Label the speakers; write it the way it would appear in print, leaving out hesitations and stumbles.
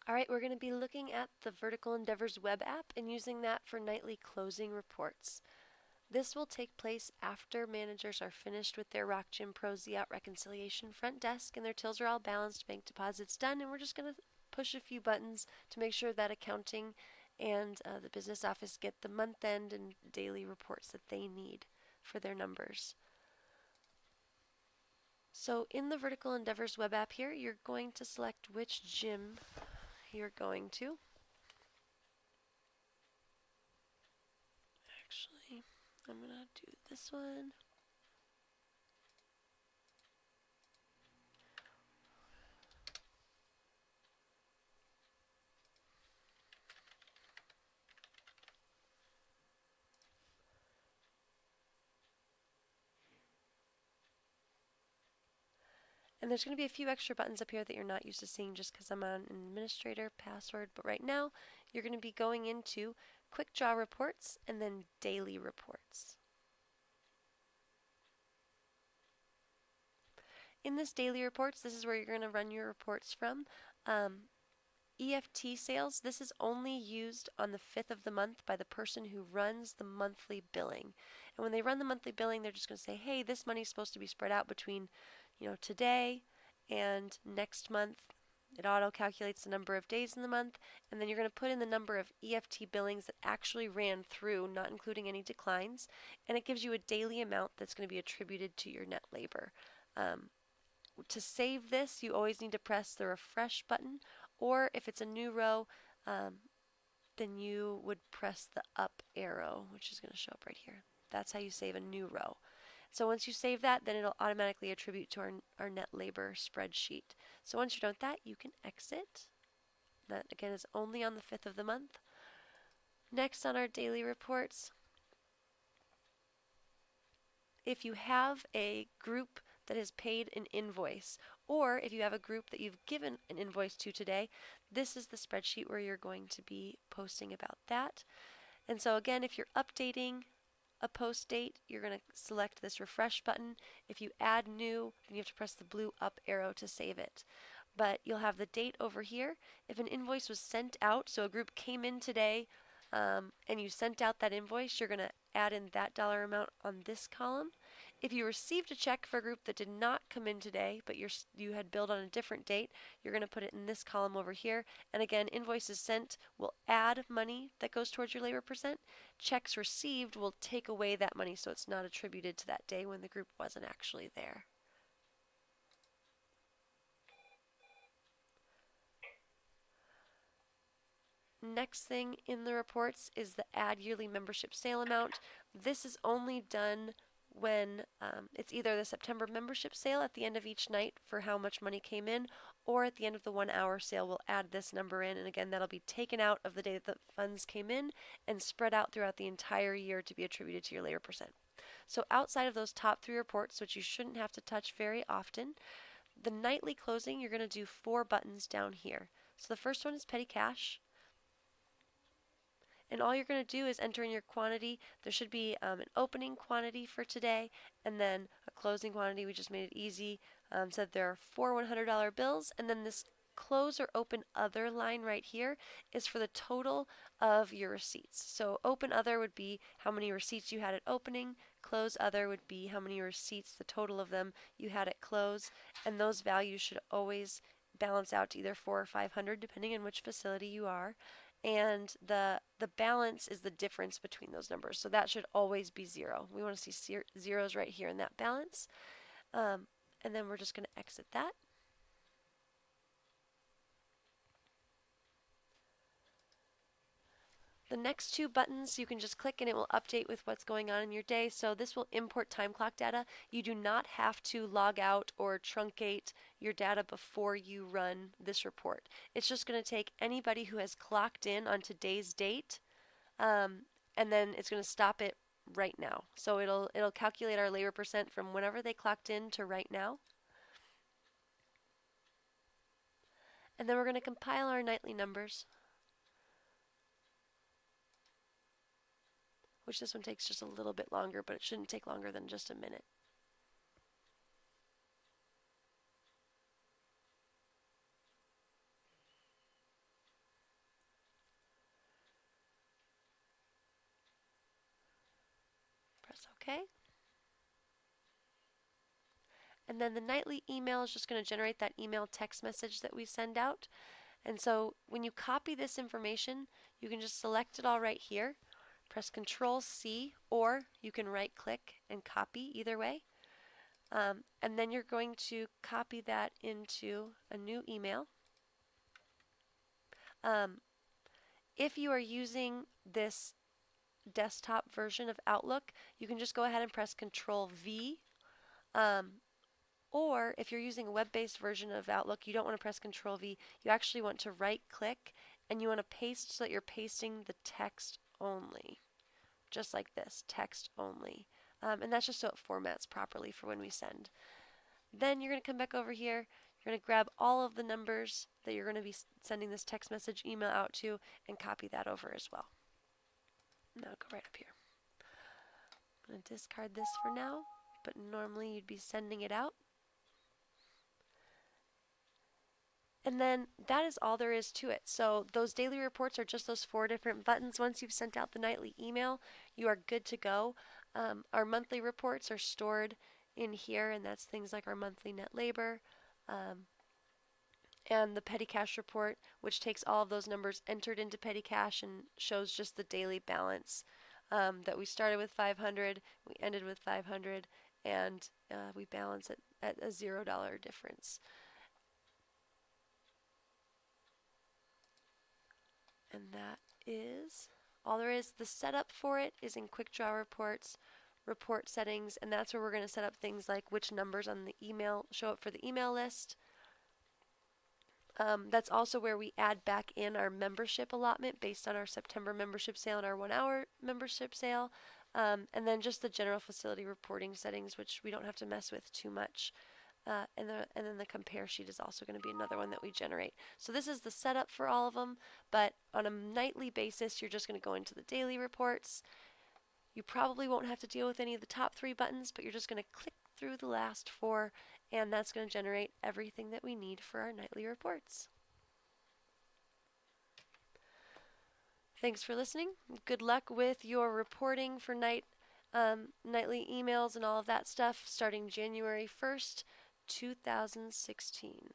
Speaker 1: Alright, we're going to be looking at the Vertical Endeavors web app and using that for nightly closing reports. This will take place after managers are finished with their Rock Gym Pro Zout reconciliation front desk and their tills are all balanced, bank deposits done, and we're just going to push a few buttons to make sure that accounting and the business office get the month end and daily reports that they need for their numbers. So in the Vertical Endeavors web app here, you're going to select which gym you're going to. Actually, I'm going to do this one. And there's going to be a few extra buttons up here that you're not used to seeing just because I'm on an administrator password. But right now, you're going to be going into Quick Draw Reports and then Daily Reports. In this Daily Reports, this is where you're going to run your reports from. EFT sales, this is only used on the 5th of the month by the person who runs the monthly billing. And when they run the monthly billing, they're just going to say, hey, this money's supposed to be spread out between, today and next month. It auto calculates the number of days in the month, and then you're going to put in the number of EFT billings that actually ran through, not including any declines, and it gives you a daily amount that's going to be attributed to your net labor. To save this, you always need to press the refresh button, or if it's a new row, then you would press the up arrow, which is going to show up right here. That's how you save a new row. So once you save that, then it'll automatically attribute to our net labor spreadsheet. So once you're done with that, you can exit. That again is only on the 5th of the month. Next on our daily reports, if you have a group that has paid an invoice, or if you have a group that you've given an invoice to today, this is the spreadsheet where you're going to be posting about that. And so again, if you're updating a post date, you're going to select this refresh button. If you add new, then you have to press the blue up arrow to save it. But you'll have the date over here. If an invoice was sent out, so a group came in today and you sent out that invoice, you're going to add in that dollar amount on this column. If you received a check for a group that did not come in today, but you had billed on a different date, you're going to put it in this column over here. And again, invoices sent will add money that goes towards your labor percent. Checks received will take away that money so it's not attributed to that day when the group wasn't actually there. Next thing in the reports is the add yearly membership sale amount. This is only done when it's either the September membership sale at the end of each night for how much money came in, or at the end of the 1 hour sale we'll add this number in, and again that'll be taken out of the day that the funds came in and spread out throughout the entire year to be attributed to your labor percent. So outside of those top 3 reports, which you shouldn't have to touch very often, the nightly closing, you're going to do 4 buttons down here. So the first one is petty cash. And all you're going to do is enter in your quantity. There should be an opening quantity for today and then a closing quantity. We just made it easy. Said there are 4 $100 bills, and then this close or open other line right here is for the total of your receipts. So open other would be how many receipts you had at opening. Close other would be how many receipts, the total of them, you had at close. And those values should always balance out to either 4 or 500 depending on which facility you are, and the balance is the difference between those numbers. So that should always be 0. We want to see zeros right here in that balance. And then we're just going to exit that. The next 2 buttons you can just click and it will update with what's going on in your day. So this will import time clock data. You do not have to log out or truncate your data before you run this report. It's just going to take anybody who has clocked in on today's date, and then it's going to stop it right now. So it'll calculate our labor percent from whenever they clocked in to right now. And then we're going to compile our nightly numbers, which this one takes just a little bit longer, but it shouldn't take longer than just a minute. Okay. And then the nightly email is just going to generate that email text message that we send out. And so when you copy this information, you can just select it all right here, press Control C, or you can right click and copy either way. And then you're going to copy that into a new email. If you are using this desktop version of Outlook, you can just go ahead and press Control V. Or if you're using a web-based version of Outlook, you don't want to press Control V. You actually want to right click and you want to paste so that you're pasting the text only. Just like this, text only. And that's just so it formats properly for when we send. Then you're going to come back over here. You're going to grab all of the numbers that you're going to be sending this text message email out to and copy that over as well. And that'll go right up here. I'm going to discard this for now, but normally you'd be sending it out. And then that is all there is to it. So those daily reports are just those 4 different buttons. Once you've sent out the nightly email, you are good to go. Our monthly reports are stored in here, and that's things like our monthly net labor and the petty cash report, which takes all of those numbers entered into petty cash and shows just the daily balance that we started with 500, we ended with 500, and we balance it at a $0 difference. And that is all there is. The setup for it is in Quick Draw Reports, report settings, and that's where we're going to set up things like which numbers on the email show up for the email list. That's also where we add back in our membership allotment based on our September membership sale and our 1-hour membership sale. And then just the general facility reporting settings, which we don't have to mess with too much. And then the compare sheet is also going to be another one that we generate. So this is the setup for all of them, but on a nightly basis, you're just going to go into the daily reports. You probably won't have to deal with any of the top 3 buttons, but you're just going to click through the last 4, and that's going to generate everything that we need for our nightly reports. Thanks for listening. Good luck with your reporting for nightly emails and all of that stuff starting January 1st, 2016.